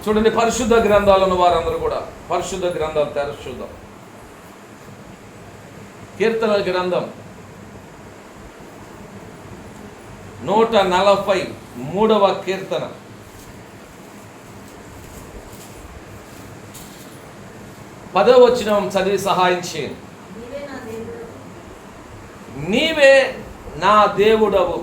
చూడండి, పరిశుద్ధ గ్రంథాలు ఉన్న వారందరూ కూడా పరిశుద్ధ గ్రంథాలు తెరచి చూద్దాం. కీర్తనల గ్రంథం 143వ కీర్తన. పదవ వచనం చదివి సహాయం చేయండి. నీవే నా దేవుడవు,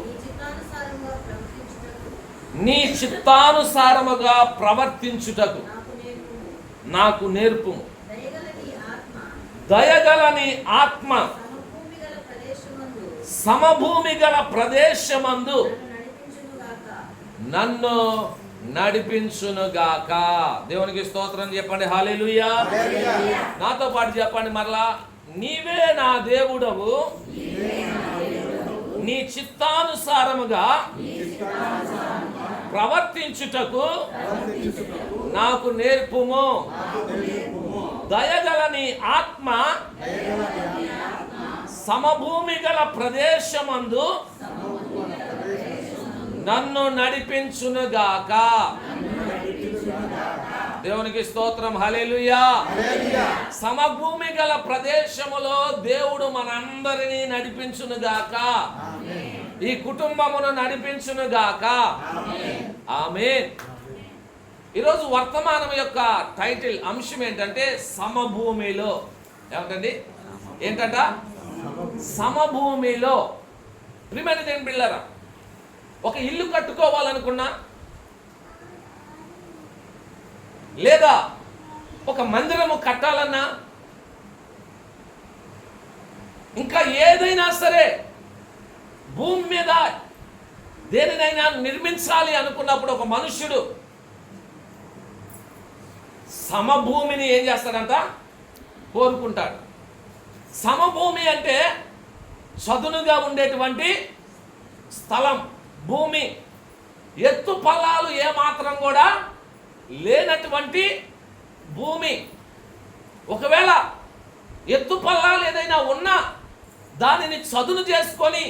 నీ చిత్తానుసారముగా ప్రవర్తించుటకు నాకు నేర్పుము. దయగలని ఆత్మ సమభూమి గల ప్రదేశమందు నన్ను నడిపించునుగాక. దేవునికి స్తోత్రం చెప్పండి. హల్లెలూయా. నాతో పాటు చెప్పండి మరలా. నీవే నా దేవుడవు, నీ చిత్తానుసారముగా ప్రవర్తించుటకు నాకు నేర్పుము. దయగలని ఆత్మ సమభూమి గల ప్రదేశమందు నన్ను నడిపించునుగాక. దేవునికి స్తోత్రం. హల్లెలూయా. సమభూమి గల ప్రదేశములో దేవుడు మనందరినీ నడిపించునుగాక. ఈ కుటుంబమును నడిపించునుగాక. ఆమేన్. ఈరోజు వర్తమానం యొక్క టైటిల్ అంశం ఏంటంటే సమభూమిలో. ఏమిటండి? ఏంటంట? సమభూమిలో. ప్రియమైన దేవుని బిడ్డలారా, ఒక ఇల్లు కట్టుకోవాలనుకున్నా, లేదా ఒక మందిరము కట్టాలన్నా, ఇంకా ఏదైనా సరే భూమి మీద దేనినైనా నిర్మించాలి అనుకున్నప్పుడు ఒక మనుష్యుడు సమభూమిని ఏం చేస్తాడంట? కోరుకుంటాడు. సమభూమి అంటే చదునుగా ఉండేటువంటి స్థలం, భూమి, ఎత్తు పల్లాలు ఏమాత్రం కూడా లేనటువంటి భూమి. ఒకవేళ ఎత్తు పల్లాలు ఏదైనా ఉన్నా దానిని చదును చేసుకొని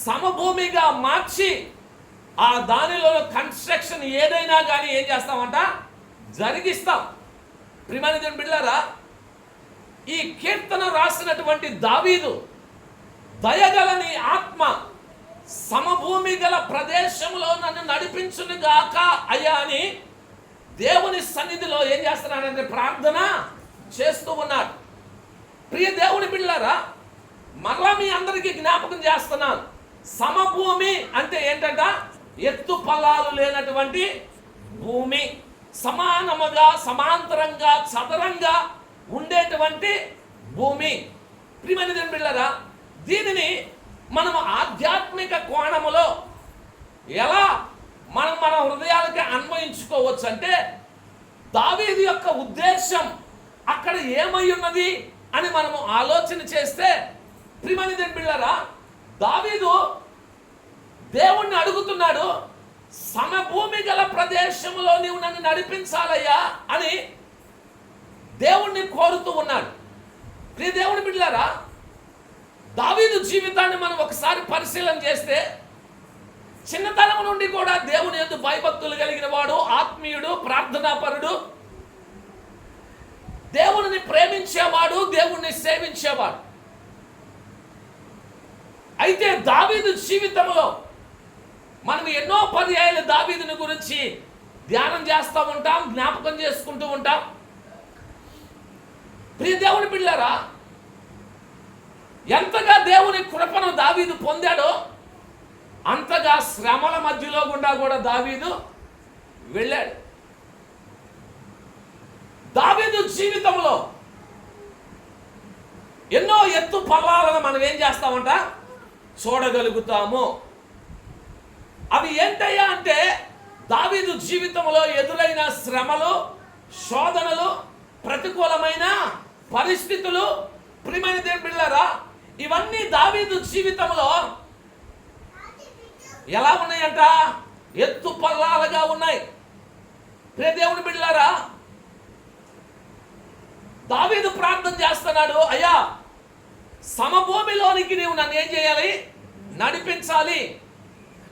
సమభూమిగా మార్చి ఆ దానిలో కన్స్ట్రక్షన్ ఏదైనా కానీ ఏం చేస్తామంట? జరిగిస్తాం. ప్రియమైన దేవుని బిడ్డలారా, ఈ కీర్తన రాసినటువంటి దావీదు దయగలని ఆత్మ సమభూమి గల ప్రదేశంలో నన్ను నడిపించునుగాక అయ్యా అని దేవుని సన్నిధిలో ఏం చేస్తున్నాడంటే ప్రార్థన చేస్తూ ఉన్నాడు. ప్రియ దేవుని బిడ్డలారా, మరలా మీ అందరికీ జ్ఞాపకం చేస్తున్నాను. సమభూమి అంటే ఏంటంట? ఎత్తు పల్లాలు లేనటువంటి భూమి, సమానముగా సమాంతరంగా చదరంగా ఉండేటువంటి భూమి. ప్రియమైన దేవుని బిడ్డలారా, దీనిని మనము ఆధ్యాత్మిక కోణములో ఎలా మన హృదయాలకి అన్వయించుకోవచ్చు అంటే, దావీదు యొక్క ఉద్దేశం అక్కడ ఏమై ఉన్నది అని మనము ఆలోచన చేస్తే, ప్రియమైన దేవుని బిడ్డలారా, దావీదు దేవుణ్ణి అడుగుతున్నాడు, సమభూమి గల ప్రదేశంలో నీవు నన్ను నడిపించాలయ్యా అని దేవుణ్ణి కోరుతూ ఉన్నాడు. ప్రియ దేవుని బిడ్డలారా, దావీదు జీవితాన్ని మనం ఒకసారి పరిశీలన చేస్తే, చిన్నతనం నుండి కూడా దేవుని యందు భయభక్తులు కలిగిన వాడు, ఆత్మీయుడు, ప్రార్థనాపరుడు, దేవుని ప్రేమించేవాడు, దేవుణ్ణి సేవించేవాడు. అయితే దావీదు జీవితంలో మనం ఎన్నో పర్యాయాలు దావీదుని గురించి ధ్యానం చేస్తూ ఉంటాం, జ్ఞాపకం చేసుకుంటూ ఉంటాం. ప్రియ దేవుని బిడ్డలారా, ఎంతగా దేవుని కృపను దావీదు పొందాడో అంతగా శ్రమల మధ్యలో గుండా కూడా దావీదు వెళ్ళాడు. దావీదు జీవితంలో ఎన్నో ఎత్తు పల్లాలను మనం ఏం చేస్తామంట? చూడగలుగుతాము. అవి ఏంటయ్యా అంటే, దావీదు జీవితంలో ఎదురైన శ్రమలు, శోధనలు, ప్రతికూలమైన పరిస్థితులు. ప్రియమైన దేవుని బిడ్డలారా, ఇవన్నీ దావీదు జీవితంలో ఎలా ఉన్నాయంట? ఎత్తు పల్లాలుగా ఉన్నాయి. ప్రియ దేవుని బిడ్డలారా, దావీదు ప్రార్థన చేస్తున్నాడు, అయ్యా సమభూమిలోనికి నీవు నన్ను ఏం చేయాలి? నడిపించాలి.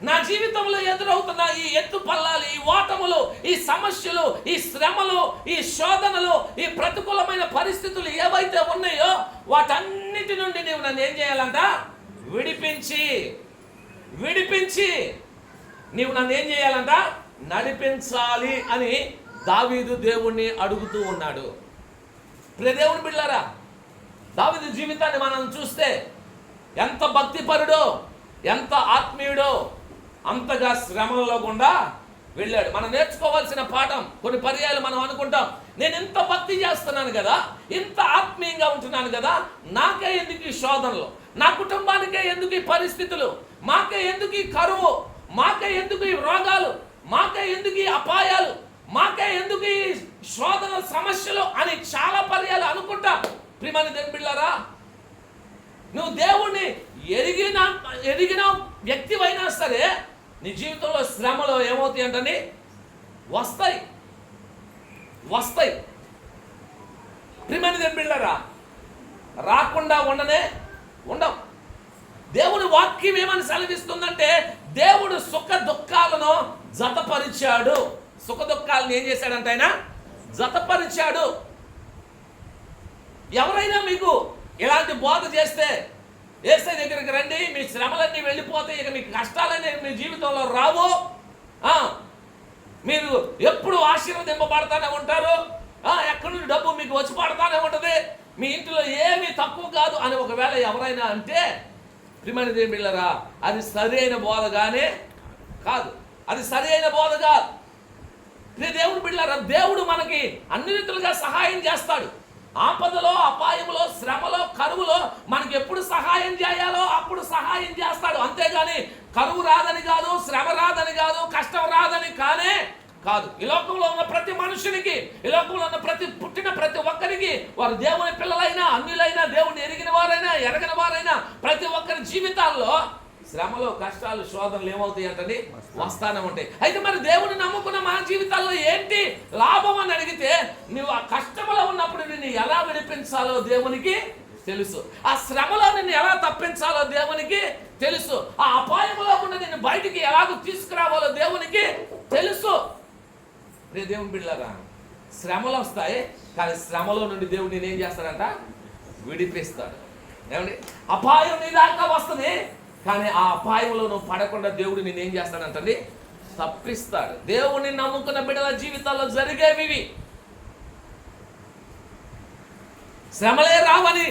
నా జీవితంలో ఎదురవుతున్న ఈ ఎత్తు పల్లాలు, ఈ ఓటములు, ఈ సమస్యలు, ఈ శ్రమలు, ఈ శోధనలు, ఈ ప్రతికూలమైన పరిస్థితులు ఏవైతే ఉన్నాయో వాటన్నిటి నుండి నీవు నన్ను ఏం చేయాలంట? విడిపించి నీవు నన్ను ఏం చేయాలంట? నడిపించాలి అని దావీదు దేవుణ్ణి అడుగుతూ ఉన్నాడు. ప్రియ దేవుని బిడ్డలారా, దావీదు జీవితాన్ని మనం చూస్తే ఎంత భక్తిపరుడో, ఎంత ఆత్మీయుడో, అంతగా శ్రమలలో గుండా వెళ్ళాడు. మనం నేర్చుకోవాల్సిన పాఠం. కొన్ని పర్యాయాలు మనం అనుకుంటాం, నేను ఇంత భక్తి చేస్తున్నాను కదా, ఇంత ఆత్మీయంగా ఉంటున్నాను కదా, నాకే ఎందుకు ఈ శోధనలు, నా కుటుంబానికే ఎందుకు ఈ పరిస్థితులు, మాకే ఎందుకు ఈ కరువు, మాకే ఎందుకు ఈ రోగాలు, మాకే ఎందుకు ఈ అపాయాలు, మాకే ఎందుకు ఈ శోధన సమస్యలు అని చాలా పర్యాలు అనుకుంటా. ప్రియమైన దేవుని బిడ్డలారా, నువ్వు దేవుణ్ణి ఎరిగిన వ్యక్తివైనా సరే నీ జీవితంలో శ్రమలో ఏమవుతాయి అంటే వస్తాయి. ప్రియమైన దేవుని బిడ్డలారా, రాకుండా ఉండవు. దేవుని వాక్యం ఏమని సెలవిస్తుందంటే, దేవుడు సుఖ దుఃఖాలను జతపరిచాడు. సుఖ దుఃఖాలను ఏం చేశాడంటే ఆయన జతపరిచాడు. ఎవరైనా మీకు ఇలాంటి బోధ చేస్తే, యేసయ్య దగ్గరికి రండి, మీ శ్రమలన్నీ వెళ్ళిపోతాయి, ఇక మీకు కష్టాలన్నీ మీ జీవితంలో రావు, మీరు ఎప్పుడు ఆశీర్వదింపబడతానే ఉంటారు, ఎక్కడి నుండి డబ్బు మీకు వచ్చి పడతానే ఉంటుంది, మీ ఇంట్లో ఏమీ తక్కువ కాదు అని ఒకవేళ ఎవరైనా అంటే, ప్రియమైన దేవుని బిడ్డలారా, అది సరైన బోధగానే కాదు. అది సరైన బోధ కాదు. ప్రియ దేవుని బిడ్డలారా, దేవుడు మనకి అన్ని రీతులుగా సహాయం చేస్తాడు. ఆపదలో, అపాయంలో, శ్రమలో, కరువులో మనకి ఎప్పుడు సహాయం చేయాలో అప్పుడు సహాయం చేస్తాడు. అంతేగాని కరువు రాదని కాదు, శ్రమ రాదని కాదు, కష్టం రాదని కాదు. ఈ లోకంలో ఉన్న ప్రతి మనుషునికి, ఈ లోకంలో ఉన్న పుట్టిన ప్రతి ఒక్కరికి, వారు దేవుని పిల్లలైనా, అన్యులైనా, దేవుని ఎరిగిన వారైనా, ఎరగని వారైనా, ప్రతి ఒక్కరి జీవితాల్లో శ్రమలు, కష్టాలు, శోధనలు ఏమవుతాయి అంటే వస్తానే ఉంటాయి. అయితే మరి దేవుని నమ్ముకున్న మన జీవితాల్లో ఏంటి లాభం అని అడిగితే, నువ్వు ఆ కష్టంలో ఉన్నప్పుడు నిన్ను ఎలా విడిపించాలో దేవునికి తెలుసు. ఆ శ్రమలో నిన్ను ఎలా తప్పించాలో దేవునికి తెలుసు. ఆ అపాయంలో ఉన్న నిన్ను బయటికి ఎలాగో తీసుకురావాలో దేవునికి తెలుసు. రే దేవుని బిడ్డలారా, శ్రమలు వస్తాయి, కానీ శ్రమలో నుండి దేవుడు నేను ఏం చేస్తాడంట? విడిపిస్తాడు. ఏమండి, అపాయం నీ దాకా వస్తుంది, కానీ ఆ అపాయంలో నువ్వు పడకుండా దేవుడు నేను ఏం చేస్తాడంటండి? తప్పిస్తాడు. దేవుడిని నమ్ముకున్న బిడ్డల జీవితాల్లో జరిగేవి శ్రమలే రావని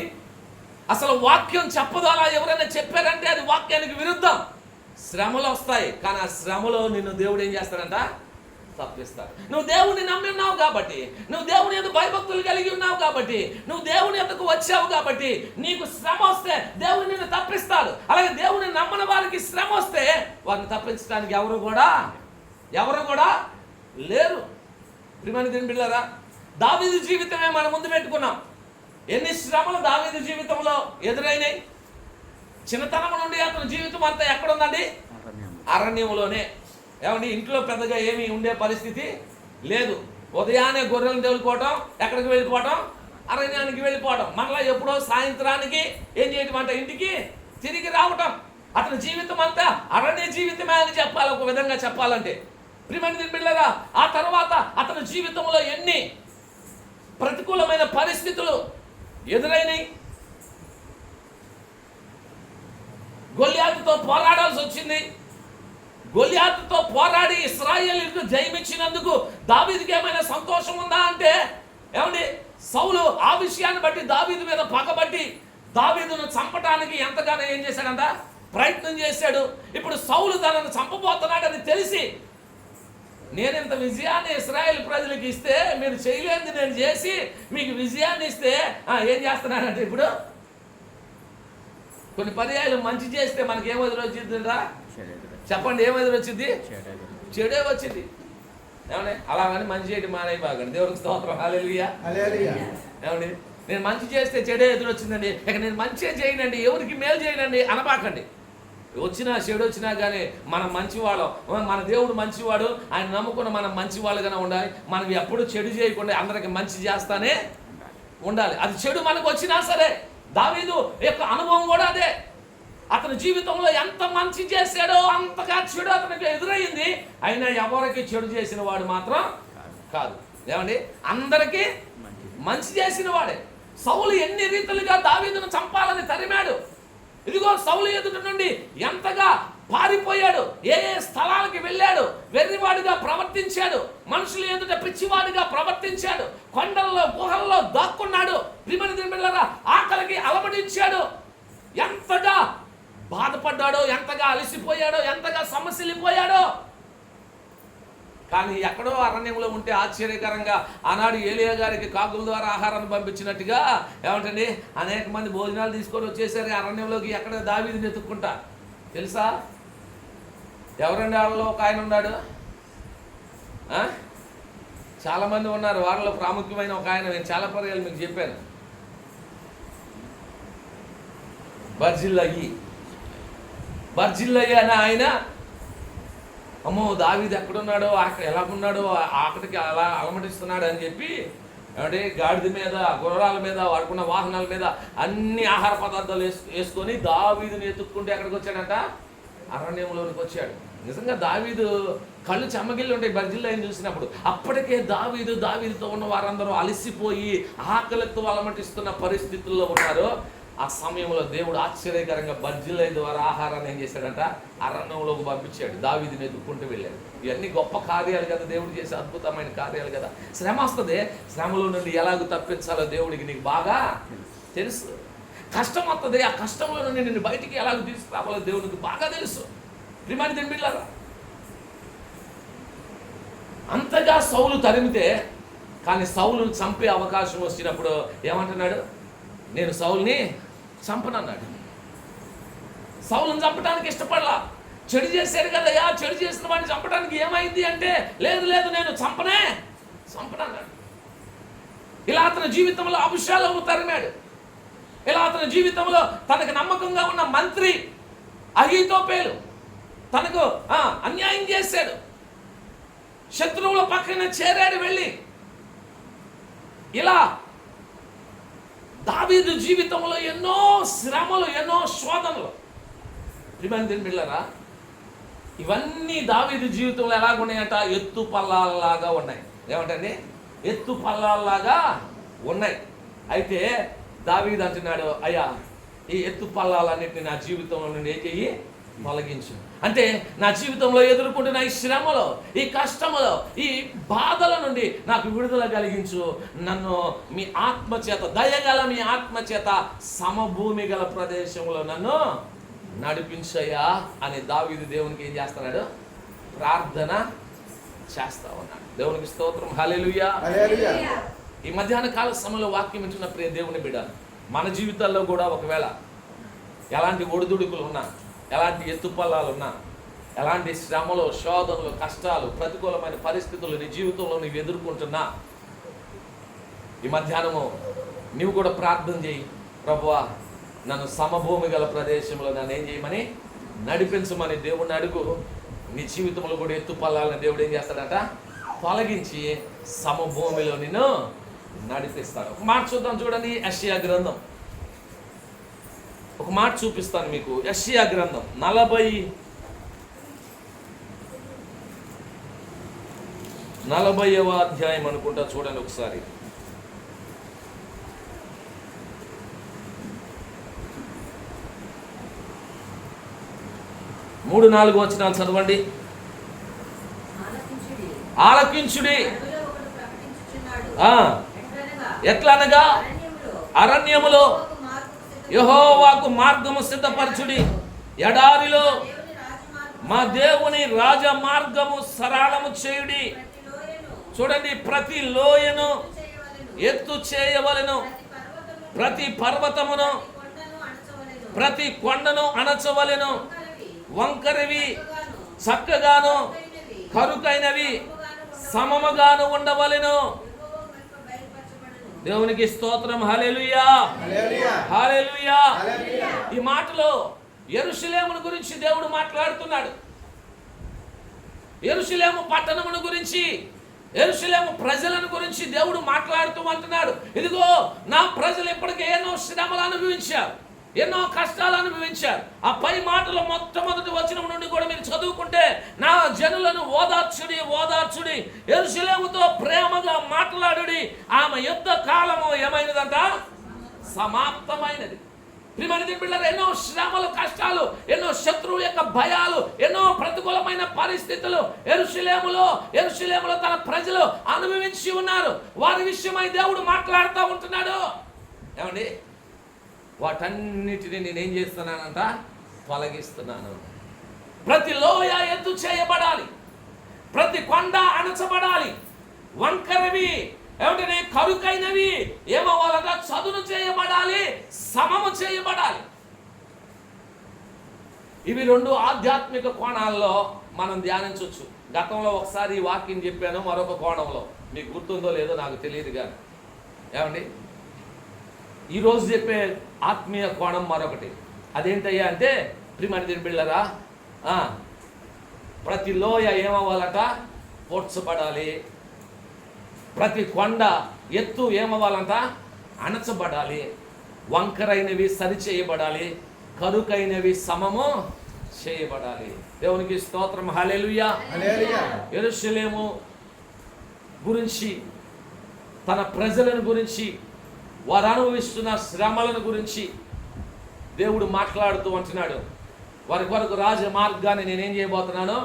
అసలు వాక్యం చెప్పదు. అలా ఎవరైనా చెప్పారంటే అది వాక్యానికి విరుద్ధం. శ్రమలు వస్తాయి, కానీ ఆ శ్రమలో నిన్ను దేవుడు ఏం చేస్తాడంట? తప్పిస్తాడు. నువ్వు దేవుని నమ్మి ఉన్నావు కాబట్టి, నువ్వు దేవుని యొక్క భయభక్తులు కలిగి ఉన్నావు కాబట్టి, నువ్వు దేవుని యొక్కకు వచ్చావు కాబట్టి, నీకు శ్రమ వస్తే దేవుడు నిన్ను తప్పిస్తాడు. అలాగే దేవుని నమ్మని వారికి శ్రమ వస్తే వారిని తప్పించడానికి ఎవరు కూడా లేరు. ప్రియమైన దేవుని బిడ్డలారా, దావీదు జీవితమే మనం ముందు పెట్టుకున్నాం. ఎన్ని శ్రమలు దావీదు జీవితంలో ఎదురైనాయి. చిన్నతనం నుండి అతని జీవితం అంతా ఎక్కడుందండి? అరణ్యంలోనే. ఏమండి, ఇంట్లో పెద్దగా ఏమీ ఉండే పరిస్థితి లేదు. ఉదయాన్నే గొర్రెలను తోలుకోవటం, ఎక్కడికి వెళ్ళిపోవటం? అరణ్యానికి వెళ్ళిపోవటం. మరలా ఎప్పుడో సాయంత్రానికి ఏం చేయటం అంటే ఇంటికి తిరిగి రావటం. అతని జీవితం అంతా అరణ్య జీవితమే అని చెప్పాలి, ఒక విధంగా చెప్పాలంటే. ప్రియమైన బిడ్డలారా, ఆ తర్వాత అతని జీవితంలో ఎన్ని ప్రతికూలమైన పరిస్థితులు ఎదురైనాయి. గొల్యాతుతో పోరాడాల్సి వచ్చింది. గొల్యాతుతో పోరాడి ఇశ్రాయేలీయులకు జయమిచ్చినందుకు దావీదుకి ఏమైనా సంతోషం ఉందా అంటే, ఏమండి, సౌలు ఆ విషయాన్ని బట్టి దావీదు మీద పగబట్టి దావీదును చంపటానికి ఎంతగానో ఏం చేశాడంట? ప్రయత్నం చేశాడు. ఇప్పుడు సౌలు తనను చంపబోతున్నాడని తెలిసి, నేను ఇంత విజయాన్ని ఇశ్రాయేల్ ప్రజలకు ఇస్తే, మీరు చేయలేనిది నేను చేసి మీకు విజయాన్ని ఇస్తే ఏం చేస్తున్నాడంటే, ఇప్పుడు కొన్ని పర్యాయాలు మంచి చేస్తే మనకి ఏం ఎదురొచ్చిందిరా? చెప్పండి, ఏం ఎదురొచ్చింది? చెడే వచ్చింది. ఏమండి, అలాగని మంచి చేయడం మానే బాగండి. దేవుడికి స్తోత్రం, హల్లెలూయా. ఏమండి, నేను మంచి చేస్తే చెడే ఎదురొచ్చిందండి, ఇక నేను మంచిగా చేయనండి, ఎవరికి మేలు చేయనండి అనబాకండి. వచ్చినా చెడు వచ్చినా కానీ మనం మంచివాళ్ళం, మన దేవుడు మంచివాడు, ఆయన నమ్ముకున్న మనం మంచివాళ్ళుగానే ఉండాలి. మనం ఎప్పుడు చెడు చేయకుండా అందరికి మంచి చేస్తానే ఉండాలి. అది చెడు మనకు వచ్చినా సరే, దావీదు యొక్క అనుభవం కూడా అదే. అతని జీవితంలో ఎంత మంచి చేశాడో అంతగా చెడు అతనికి ఎదురయ్యింది. అయినా ఎవరికి చెడు చేసిన వాడు మాత్రం కాదు. ఏమండి, అందరికీ మంచి చేసిన వాడే. సౌలు ఎన్ని రీతులుగా దావీదును చంపాలని తరిమాడు. ఇదిగో సౌలు ఎదుట నుండి ఎంతగా పారిపోయాడు, ఏ ఏ స్థలాలకి వెళ్ళాడు, వెర్రివాడిగా ప్రవర్తించాడు, మనుషుల ఎదుట పిచ్చివాడిగా ప్రవర్తించాడు, కొండల్లో గుహల్లో దాక్కున్నాడు, ఆకలికి అలమటించాడు, ఎంతగా బాధపడ్డాడో, ఎంతగా అలసిపోయాడో, ఎంతగా సమస్యలిపోయాడో. కానీ ఎక్కడో అరణ్యంలో ఉంటే ఆశ్చర్యకరంగా ఆనాడు ఏలియా గారికి కాకుల ద్వారా ఆహారాన్ని పంపించినట్టుగా ఏమంటండి అనేక మంది భోజనాలు తీసుకొని వచ్చేసరి అరణ్యంలోకి. ఎక్కడ దావీదుని ఎత్తుక్కుంటా తెలుసా? ఎవరండి వాళ్ళలో ఒక ఆయన ఉన్నాడు, చాలామంది ఉన్నారు, వాళ్ళలో ప్రాముఖ్యమైన ఒక ఆయన నేను చాలా పర్యాలు మీకు చెప్పాను, బర్జిల్లయి అనే ఆయన. అమ్మో దావీదు ఎక్కడున్నాడో, ఎలాగున్నాడో, ఆకటికి అలా అలమటిస్తున్నాడు అని చెప్పి అంటే గాడిద మీద, గుర్రాల మీద, వాడుకున్న వాహనాల మీద అన్ని ఆహార పదార్థాలు వేసుకొని దావీదుని ఎత్తుక్కుంటే ఎక్కడికి వచ్చాడంట? అరణ్యంలోనికి వచ్చాడు. నిజంగా దావీదు కళ్ళు చెమ్మగిల్లి ఉంటాయి బర్జిల్లయిని చూసినప్పుడు. అప్పటికే దావీదుతో ఉన్న వారందరూ అలసిపోయి ఆకలితో అలమటిస్తున్న పరిస్థితుల్లో ఉన్నారు. ఆ సమయంలో దేవుడు ఆశ్చర్యకరంగా బర్జిల్లయి ద్వారా ఆహారాన్ని ఏం చేశాడంట? అరణ్యంలోకి పంపించాడు. దావీదుని ఎదుర్కొంటూ వెళ్ళాడు. ఇవన్నీ గొప్ప కార్యాలు కదా, దేవుడు చేసే అద్భుతమైన కార్యాలు కదా. శ్రమ వస్తుంది, శ్రమలో నుండి ఎలాగ తప్పించాలో దేవుడికి నీకు బాగా తెలుసు. కష్టం వస్తుంది, ఆ కష్టంలో నుండి నిన్ను బయటికి ఎలాగ తీసుకురావాలో దేవుడికి బాగా తెలుసు. ప్రియమైన దేవుని బిడ్డలారా, అంతగా సౌలు తరిమితే, కానీ సౌలును చంపే అవకాశం వచ్చినప్పుడు ఏమంటున్నాడు? నేను సౌలుని చంపనన్నాడు. సౌలుని చంపడానికి ఇష్టపడలా. చెడు చేశాడు కదయ్యా, చెడు చేసిన వాడిని చంపడానికి ఏమైంది అంటే, లేదు నేను చంపనన్నాడు. ఇలా అతని జీవితంలో అభిషేకము తరిమాడు. ఇలా అతని జీవితంలో తనకు నమ్మకంగా ఉన్న మంత్రి అహీతోపేలు తనకు అన్యాయం చేశాడు. శత్రువుల పక్కన చేరాడు వెళ్ళి. ఇలా దావీదు జీవితంలో ఎన్నో శ్రమలు, ఎన్నో శోధనలు. ప్రియమైన ఇవన్నీ దావీదు జీవితంలో ఎలాగున్నాయంట? ఎత్తు పల్లాలలాగా ఉన్నాయి. ఏమంటండి? ఎత్తు పల్లాలలాగా ఉన్నాయి. అయితే దావీదు అంటున్నాడు, అయ్యా ఈ ఎత్తు పల్లాలన్నింటినీ నా జీవితంలో నుండి ఏం చెయ్యి? తొలగించు. అంటే నా జీవితంలో ఎదుర్కొంటున్న ఈ శ్రమలో, ఈ కష్టములో, ఈ బాధల నుండి నాకు విడుదల కలిగించు. నన్ను మీ ఆత్మచేత, దయగల మీ ఆత్మచేత సమభూమి గల ప్రదేశంలో నన్ను నడిపించయ్యా అని దావీదు దేవునికి ఏం చేస్తున్నాడు? ప్రార్థన చేస్తా ఉన్నాడు. దేవునికి స్తోత్రం, హల్లెలూయా. ఈ మధ్యాహ్న కాల సమయంలో వాక్యం వింటున్న ప్రియ దేవుని బిడ్డ, మన జీవితాల్లో కూడా ఒకవేళ ఎలాంటి ఒడిదుడుకులు ఉన్నా, ఎలాంటి ఎత్తుపల్లాలు ఉన్నా, ఎలాంటి శ్రమలు, శోధనలు, కష్టాలు, ప్రతికూలమైన పరిస్థితులు నీ జీవితంలో నీవు ఎదుర్కొంటున్నా, ఈ మధ్యాహ్నము నీవు కూడా ప్రార్థన చేయి. ప్రభువా నన్ను సమభూమి గల ప్రదేశంలో నన్ను ఏం చేయమని? నడిపించమని దేవుడిని అడుగు. నీ జీవితంలో కూడా ఎత్తుపల్లాలని దేవుడు ఏం చేస్తాడట? తొలగించి సమభూమిలో నిన్ను నడిపిస్తాడు. ఒక మాట చూద్దాం, చూడండి. యెషయా గ్రంథం, ఒక మాట చూపిస్తాను మీకు. యెషయా గ్రంథం 40వ అధ్యాయం అనుకుంటా, చూడండి ఒకసారి. మూడు 4 వచనాలు చదవండి. ఆలకించుడి. ఎట్లనగా అరణ్యములో యెహోవాకు మార్గము సిద్ధపరచుడి, ఎడారిలో మా దేవుని రాజ మార్గము సరళము చేయుడి. చూడండి, ప్రతి లోయను ఎత్తు చేయవలెను, ప్రతి పర్వతమును, ప్రతి కొండను అణచవలెను, వంకరవి చక్కగాను కరుకైనవి సమముగాను ఉండవలెను. దేవునికి స్తోత్రం, హల్లెలూయా, హల్లెలూయా. ఈ మాటలో యెరూషలేమును గురించి దేవుడు మాట్లాడుతున్నాడు. యెరూషలేము పట్టణమును గురించి, యెరూషలేము ప్రజలను గురించి దేవుడు మాట్లాడుతూ అంటున్నాడు, ఇదిగో నా ప్రజలు ఇప్పటికే ఎన్నో శ్రమలు అనుభవించారు, ఎన్నో కష్టాలు అనుభవించారు. ఆ పై మాటలు మొట్టమొదటి వచనం నుండి కూడా మీరు చదువుకుంటే, నా జనులను ఓదార్చుడి ఓదార్చుడి, యెరూషలేముతో ప్రేమగా మాట్లాడుడి, ఆమె యుద్ధ కాలము ఏమైనదంట, సమాప్తమైనది. ప్రియమైన బిడ్డలారా, ఎన్నో శ్రమలు, కష్టాలు, ఎన్నో శత్రువు యొక్క భయాలు, ఎన్నో ప్రతికూలమైన పరిస్థితులు యెరూషలేములో తన ప్రజలు అనుభవించి ఉన్నారు. వారి విషయమై దేవుడు మాట్లాడుతూ ఉంటున్నాడు. ఏమండి, వాటన్నిటిని నేనేం చేస్తున్నానంట, తొలగిస్తున్నాను. ప్రతి లోయ ఎత్తు చేయబడాలి, ప్రతి కొండ అణచబడాలి, వంకరవి ఏమిటనే కరుకైనవి ఏమవ్వాలంట, చదును చేయబడాలి, సమము చేయబడాలి. ఇవి రెండు ఆధ్యాత్మిక కోణాల్లో మనం ధ్యానించవచ్చు. గతంలో ఒకసారి ఈ వాక్యం చెప్పాను, మరొక కోణంలో మీకు గుర్తుందో లేదో నాకు తెలియదు కానీ. ఏమండి, ఈరోజు చెప్పే ఆత్మీయ కోణం మరొకటి. అదేంటయ్యా అంటే, ప్రియమైన దేవుని బిడ్డలారా, ప్రతి లోయ ఏమవ్వాలట, పోడ్చబడాలి, ప్రతి కొండ ఎత్తు ఏమవ్వాలంట, అణచబడాలి, వంకరైనవి సరిచేయబడాలి, కరుకైనవి సమము చేయబడాలి. దేవునికి స్తోత్రం. హల్లెలూయా. యెరూషలేము గురించి, తన ప్రజలను గురించి, వారు అనుభవిస్తున్న శ్రమలను గురించి దేవుడు మాట్లాడుతూ ఉంటున్నాడు. వారి కొరకు రాజ మార్గాన్ని నేనేం చేయబోతున్నాను,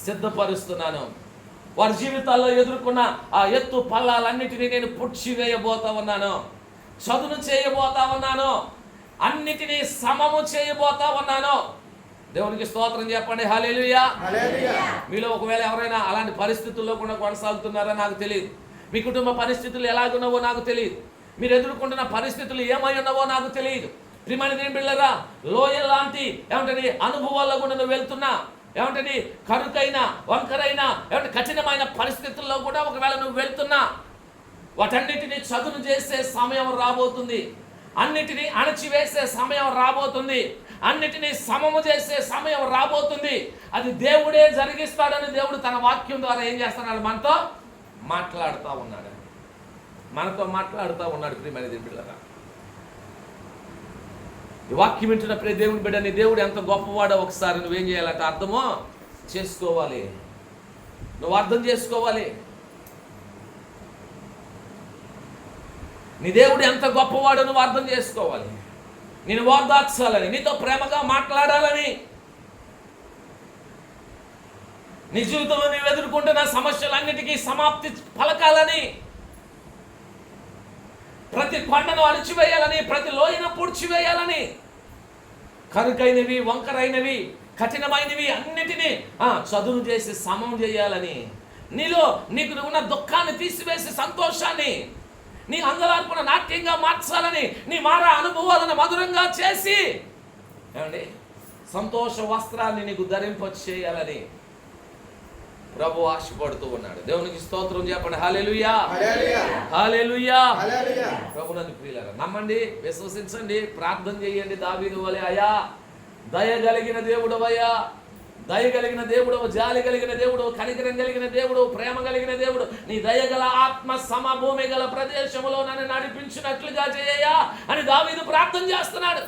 సిద్ధపరుస్తున్నాను. వారి జీవితాల్లో ఎదుర్కొన్న ఆ ఎత్తు పల్లాలన్నిటినీ నేను పుడ్చివేయబోతా ఉన్నాను, చదును చేయబోతా ఉన్నాను, అన్నిటినీ సమము చేయబోతా ఉన్నాను. దేవునికి స్తోత్రం చెప్పండి. హల్లెలూయా. మీలో ఒకవేళ ఎవరైనా అలాంటి పరిస్థితుల్లో కూడా కొనసాగుతున్నారో నాకు తెలియదు. మీ కుటుంబ పరిస్థితులు ఎలాగున్నావో నాకు తెలియదు. మీరు ఎదుర్కొంటున్న పరిస్థితులు ఏమై ఉన్నావో నాకు తెలియదు. ప్రియమైన దేవుని బిడ్డలారా, లోయ లాంటి ఏమంటది అనుభవాల్లో కూడా నువ్వు వెళ్తున్నా, ఏమంటది కరుకైన, వంకరైన, ఏమంటే కఠినమైన పరిస్థితుల్లో కూడా ఒకవేళ నువ్వు వెళ్తున్నా, వాటన్నిటిని చదును చేసే సమయం రాబోతుంది, అన్నిటినీ అణచివేసే సమయం రాబోతుంది, అన్నిటినీ సమము చేసే సమయం రాబోతుంది. అది దేవుడే జరిగిస్తాడని దేవుడు తన వాక్యం ద్వారా ఏం చేస్తున్నాడు, మనతో మాట్లాడుతూ ఉన్నాడు. ప్రియమైన దేవుని బిడ్డలారా, ఈ వాక్యం వింటున్న ప్రియ దేవుని బిడ్డని, దేవుడు ఎంత గొప్పవాడో ఒకసారి నువ్వేం చేయాలంటే అర్థమో చేసుకోవాలి, నువ్వు అర్థం చేసుకోవాలి. నీ దేవుడు ఎంత గొప్పవాడో నువ్వు అర్థం చేసుకోవాలి. నేను ఓదార్చాలని, నీతో ప్రేమగా మాట్లాడాలని, నీ జీవితంలో నీవు ఎదుర్కొంటున్న సమస్యలన్నిటికీ సమాప్తి పలకాలని, ప్రతి కొండను అణిచివేయాలని, ప్రతి లోయను పూడ్చివేయాలని, కరుకైనవి, వంకరైనవి, కఠినమైనవి అన్నిటినీ చదును చేసి సమం చేయాలని, నీకు ఉన్న దుఃఖాన్ని తీసివేసి సంతోషాన్ని, నీ అంగలార్పున నాట్యంగా మార్చాలని, నీ మారా అనుభవాలను మధురంగా చేసి ఏమండి సంతోష వస్త్రాన్ని నీకు ధరింపచేయాలని ప్రభు ఆశపడుతూ ఉన్నాడు. దేవునికి స్తోత్రం చెప్పండి. హల్లెలూయా. హల్లెలూయా. ప్రభునందు ప్రియులారా, నమ్మండి, విశ్వసించండి, ప్రార్థన చేయండి. దావీదు వలె, అయ్యా దయగలిగిన దేవుడవయ్యా, దయగలిగిన దేవుడు, జాలి కలిగిన దేవుడు, కనికరం కలిగిన దేవుడు, ప్రేమ కలిగిన దేవుడు, నీ దయగల ఆత్మ సమభూమి గల ప్రదేశంలో నన్ను నడిపించినట్లుగా చేయయ్యా అని దావీదు ప్రార్థన చేస్తున్నాడు.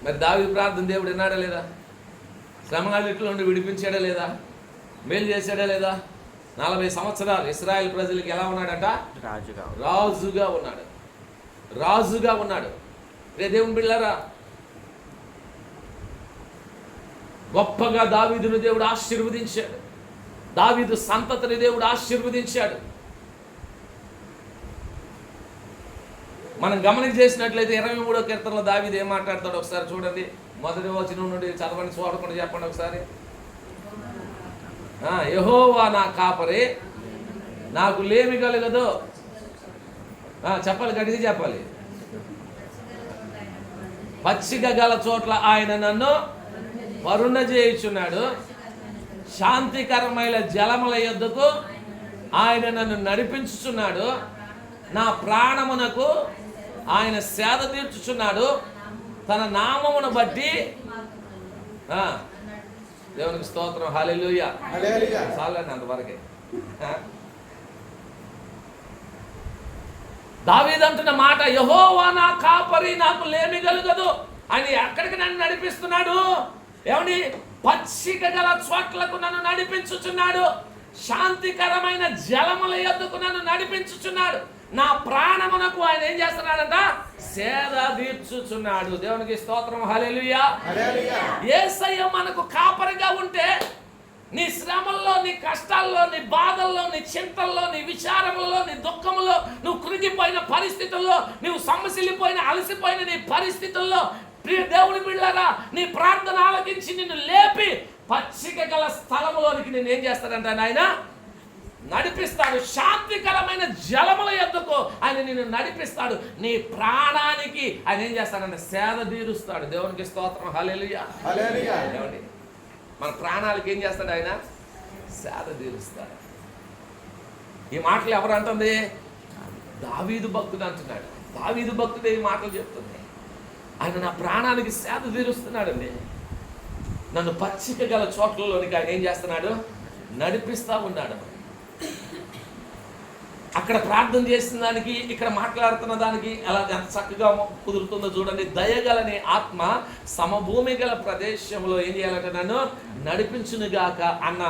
మరి దావీదు ప్రార్థన దేవుడు విన్నాడా లేదా? శ్రమగాలిట్లో నుండి విడిపించాడా లేదా? మేలు చేశాడా లేదా? 40 సంవత్సరాలు ఇశ్రాయేల్ ప్రజలకి ఎలా ఉన్నాడట? రాజుగా ఉన్నాడు. రే దేవుని బిడ్డలారా, గొప్పగా దావీదును దేవుడు ఆశీర్వదించాడు. దావీదు సంతతిని దేవుడు ఆశీర్వదించాడు. మనం గమనిక చేసినట్లయితే 23వ కీర్తనలో దావీదు ఏం మాట్లాడతాడు ఒకసారి చూడండి. మొదటి వచనం నుండి చదవండి, చూడకుండా చెప్పండి ఒకసారి. యెహోవా నా కాపరి, నాకు లేమి కలగదు. చెప్పాలి, గట్టిగా చెప్పాలి. పచ్చిక గల చోట్ల ఆయన నన్ను వరుణ చేయుచున్నాడు, శాంతికరమైన జలముల యొద్దకు ఆయన నన్ను నడిపించుచున్నాడు, నా ప్రాణమునకు ఆయన సేద తీర్చుచున్నాడు, తన నామమును బట్టి. దేవునికి స్తోత్రం. హల్లెలూయా. చాలండి అంతవరకే. దావీదు అంటున్న మాట, యెహోవా నా కాపరి, నాకు లేమి కలుగదు. ఆయన ఎక్కడికి నన్ను నడిపిస్తున్నాడు? ఏమండి? పచ్చిక గల చోట్లకు నన్ను నడిపించుచున్నాడు, శాంతికరమైన జలముల యొద్దకు నన్ను నడిపించుచున్నాడు. నా ప్రాణమునకు ఆయన ఏం చేస్తున్నాడంట? సేద తీర్చుచున్నాడు. దేవునికి స్తోత్రం, హల్లెలూయా. యేసయ్య మనకు కాపరిగా ఉంటే నీ శ్రమల్లో, నీ కష్టాల్లో, నీ బాధల్లో, నీ చింతల్లో, నీ విచారములలో, నీ దుఃఖములో, నువ్వు కృంగిపోయిన పరిస్థితుల్లో, నువ్వు సొమ్మసిల్లిపోయిన అలసిపోయిన నీ పరిస్థితుల్లో, ప్రియ దేవుని బిడ్డలారా, నీ ప్రార్థన ఆలకించి నిన్ను లేపి పచ్చిక గల స్థలములోనికి నేను ఏం చేస్తాడంట? ఆయన నడిపిస్తాడు. శాంతికరమైన జలముల యొద్దకు ఆయన నిన్ను నడిపిస్తాడు. నీ ప్రాణానికి ఆయన ఏం చేస్తాడంటే సేద తీరుస్తాడు. దేవునికి స్తోత్రం, హల్లెలూయా. ఏమండి? మన ప్రాణాలకి ఏం చేస్తాడు? ఆయన సేద తీరుస్తాడు. ఈ మాటలు ఎవరు అంటుంది? దావీదు భక్తుడు అంటున్నాడు. దావీదు భక్తుడు ఈ మాటలు చెప్తుంది. ఆయన నా ప్రాణానికి సేద తీరుస్తున్నాడండి. నన్ను పచ్చిక గల చోట్లలోనికి ఆయన ఏం చేస్తున్నాడు? నడిపిస్తా ఉన్నాడు. అక్కడ ప్రార్థన చేసిన దానికి, ఇక్కడ మాట్లాడుతున్న దానికి అలా ఎంత చక్కగా కుదురుతుందో చూడండి. దయగలని ఆత్మ సమభూమి గల ప్రదేశంలో ఏం చేయాలంటే నన్ను నడిపించునుగాక అన్న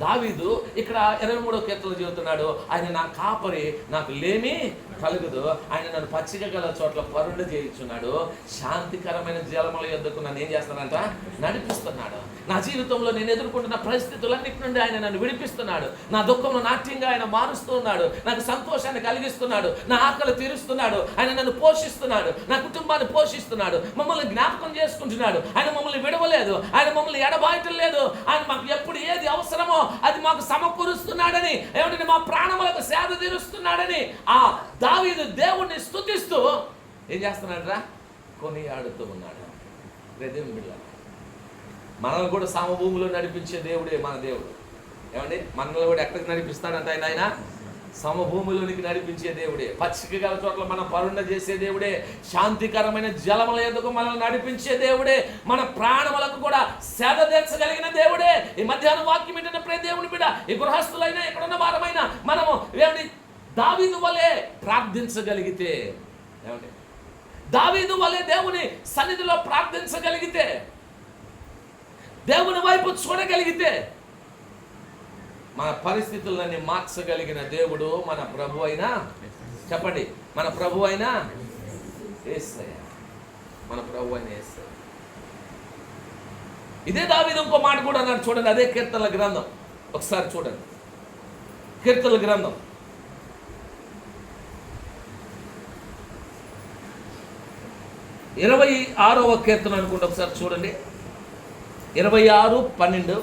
దావీదు ఇక్కడ 23వ కీర్తనలో చెబుతున్నాడు. ఆయన నా కాపరి, నాకు లేమి కలుగుదు. ఆయన నన్ను పచ్చిక గల చోట్ల పరుండ చేయించున్నాడు, శాంతికరమైన జలముల యొద్దకు నన్ను ఏం చేస్తానంట? నడిపిస్తున్నాడు. నా జీవితంలో నేను ఎదుర్కొంటున్న పరిస్థితులన్నిటి నుండి ఆయన నన్ను విడిపిస్తున్నాడు. నా దుఃఖంలో నాట్యంగా ఆయన మారుస్తున్నాడు. నాకు సంతోషాన్ని కలిగిస్తున్నాడు. నా ఆకలి తీరుస్తున్నాడు. ఆయన నన్ను పోషిస్తున్నాడు. నా కుటుంబాన్ని పోషిస్తున్నాడు. మమ్మల్ని జ్ఞాపకం చేసుకుంటున్నాడు. ఆయన మమ్మల్ని విడవలేదు. ఆయన మమ్మల్ని ఎడబాయటం లేదు. ఆయన మాకు ఎప్పుడు ఏది అవసరమో అది మాకు సమకూరుస్తున్నాడని, ఏమిటంటే మా ప్రాణములకు సేద తీరుస్తున్నాడని ఆ దావీదు దేవుణ్ణి స్తుతిస్తూ ఏం చేస్తున్నాడు? కొనియాడుతూ ఉన్నాడు. దేవుని బిడ్డలారా, మనల్ని కూడా సమభూమిలో నడిపించే దేవుడే మన దేవుడు. ఏమండి? మనల్ని కూడా ఎక్కడికి నడిపిస్తాడంట? ఆయన సమభూమిలోనికి నడిపించే దేవుడే. పచ్చిక గల చోట్ల మనం పరుండ చేసే దేవుడే. శాంతికరమైన జలముల యొద్దకు మనల్ని నడిపించే దేవుడే. మన ప్రాణములకు కూడా సేద తీర్చగలిగిన దేవుడే. ఈ మధ్యాహ్నం వాక్యం ఏంటంటే ప్రియ దేవుని బిడ్డ, ఈ గృహస్థులైనా ఎక్కడున్న వారమైనా మనము ఏమండి దావీదు వలె ప్రార్థించగలిగితే, ఏమండి దావీదు వలె దేవుని సన్నిధిలో ప్రార్థించగలిగితే, దేవుని వైపు చూడగలిగితే మన పరిస్థితులన్నీ మార్చగలిగిన దేవుడు మన ప్రభు అయినా, చెప్పండి, మన ప్రభు అయినా యేసయ్య. మన ప్రభు అయిన యేసయ్య. ఇదే దావీదు ఇంకో మాట కూడా అన్నాడు చూడండి. అదే కీర్తనల గ్రంథం ఒకసారి చూడండి. కీర్తనల గ్రంథం 26వ కీర్తన అనుకుంటే ఒకసారి చూడండి. 26:12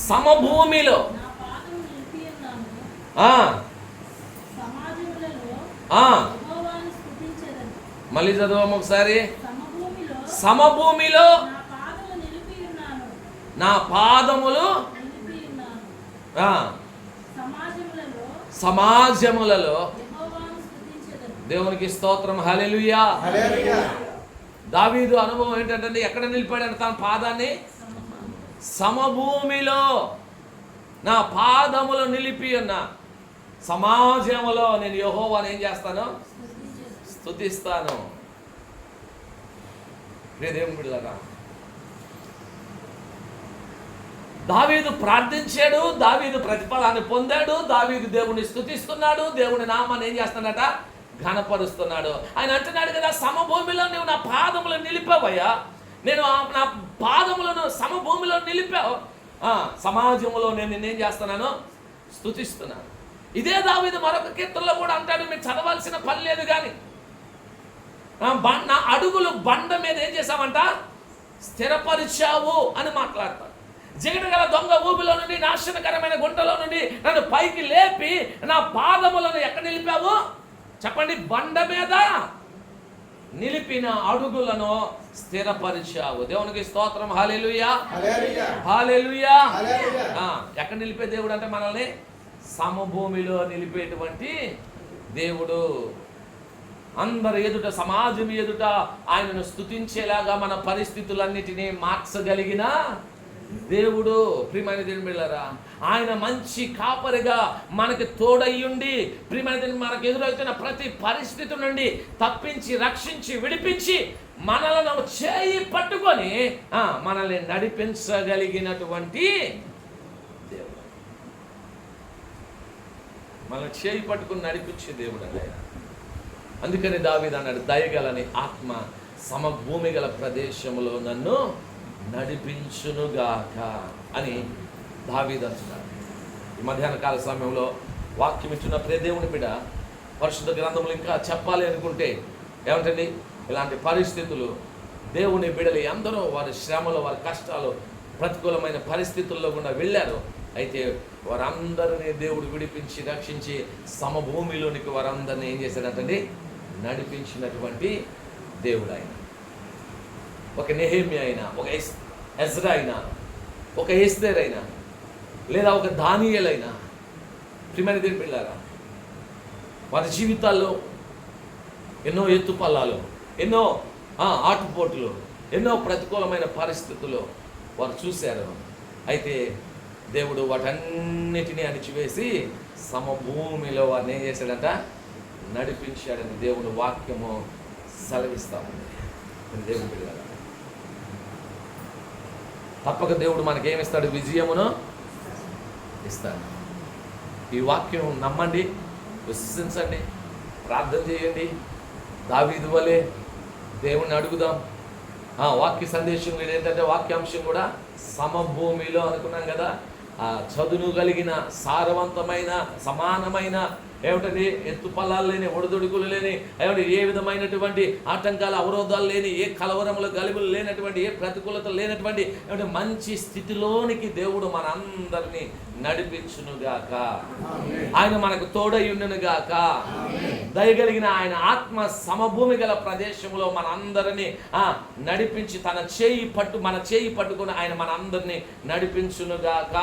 సమభూమిలో మళ్ళీ చదవము ఒకసారి. సమభూమిలో నా పాదములు సమాజములలో. దేవునికి స్తోత్రం, హల్లెలూయా. దావీదు అనుభవం ఏంటంటే ఎక్కడ నిలిపాడంటే తన పాదాన్ని సమభూమిలో నా పాదములు నిలిపి ఉన్న సమాజములో నేను యెహోవాను ఏం చేస్తాను? స్తుతిస్తాను. దేవుని బిడ్డలారా, దావీదు ప్రార్థించాడు, దావీదు ప్రతిఫలాన్ని పొందాడు, దావీదు దేవుని స్తుతిస్తున్నాడు, దేవుని నామాన్ని ఏం చేస్తున్నాడట? ఘనపరుస్తున్నాడు. ఆయన అంటున్నాడు కదా, సమభూమిలో నువ్వు నా పాదములు నిలిపావయ్యా, నేను నా పాదములను సమభూమిలో నిలిపావు, సమాజంలో నేను నిన్నేం చేస్తున్నాను? స్తుతిస్తున్నాను. ఇదే దావీదు మరొక కీర్తనలో కూడా అంటాడు, మీరు చదవాల్సిన పని లేదు కానీ నా అడుగులు బండ మీద ఏం చేశామంట? స్థిరపరిచావు అని మాట్లాడతాడు. జిగటగల దొంగ ఊబిలో నుండి, నాశనకరమైన గుంటలో నుండి నన్ను పైకి లేపి నా పాదములను ఎక్కడ నిలిపావు? చెప్పండి. బండ మీద నిలిపిన అడుగులను స్థిరపరిచావు. దేవునికి స్తోత్రం, హల్లెలూయా, హల్లెలూయా. ఎక్కడ నిలిపే దేవుడు అంటే మనల్ని సమభూమిలో నిలిపేటువంటి దేవుడు. అందరి ఎదుట, సమాజం ఎదుట ఆయనను స్తుతించేలాగా మన పరిస్థితులన్నిటినీ మార్చగలిగిన దేవుడు ప్రియమైన దేవుని బిడ్డలారా, ఆయన మంచి కాపరిగా మనకి తోడయ్యుండి ప్రియమైన దేవుని మనకు ఎదురవుతున్న ప్రతి పరిస్థితి నుండి తప్పించి రక్షించి విడిపించి మనలను చేయి పట్టుకొని మనల్ని నడిపించగలిగినటువంటి దేవుడు. మనల్ని చేయి పట్టుకొని నడిపించే దేవుడు అదే. అందుకని దావీదు అన్నాడు, దయగలని ఆత్మ సమభూమి గల ప్రదేశంలో నన్ను నడిపించునుగాక అని దావీదు అంటున్నాడు. ఈ మధ్యాహ్న కాల సమయంలో వాక్యం ఇచ్చిన ప్రియ దేవుని బిడ్డ, పరిశుద్ధ గ్రంథములు ఇంకా చెప్పాలి అనుకుంటే ఏమంటండి, ఇలాంటి పరిస్థితులు దేవుని బిడ్డలు అందరూ వారి శ్రమలు, వారి కష్టాలు, ప్రతికూలమైన పరిస్థితుల్లో కూడా వెళ్ళారు. అయితే వారందరినీ దేవుడు విడిపించి రక్షించి సమభూమిలోనికి వారందరినీ ఏం చేశాడంటండి, నడిపించినటువంటి దేవుడు ఆయన. ఒక నెహెమ్యా అయినా, ఒక ఎజ్రా అయినా, ఒక ఎస్తేర్ అయినా, లేదా ఒక దానియేలు అయినా, ప్రియమైన దేవుని బిడ్డలారా, వారి జీవితాల్లో ఎన్నో ఎత్తుపల్లాలు, ఎన్నో ఆటుపోట్లు, ఎన్నో ప్రతికూలమైన పరిస్థితులు వారు చూశారు. అయితే దేవుడు వాటన్నిటినీ అణిచివేసి సమభూమిలో వారిని ఏం చేశాడంట, నడిపించాడని దేవుడు వాక్యము సెలవిస్తా ఉంది. దేవుని బిడ్డలారా, తప్పక దేవుడు మనకేమిస్తాడు, విజయమును ఇస్తాడు. ఈ వాక్యం నమ్మండి, విశ్వసించండి, ప్రార్థన చేయండి. దావీదు వలె దేవుణ్ణి అడుగుదాం. వాక్య సందేశం మీద ఏంటంటే వాక్యాంశం కూడా సమభూమిలో అనుకున్నాం కదా. చదును కలిగిన సారవంతమైన సమానమైన ఏమిటది ఎత్తుపల్లాలు లేని, ఒడిదొడుకులు లేని, ఏమిటి ఏ విధమైనటువంటి ఆటంకాలు అవరోధాలు లేని, ఏ కలవరములు గలిబులు లేనటువంటి, ఏ ప్రతికూలత లేనటువంటి ఏమిటి మంచి స్థితిలోనికి దేవుడు మనందరినీ నడిపించునుగాక. ఆయన మనకు తోడయ్యుండునుగాక. దయగలిగిన ఆయన ఆత్మ సమభూమి గల ప్రదేశంలో మనందరినీ నడిపించి మన చేయి పట్టుకుని ఆయన మనందరినీ నడిపించునుగాక.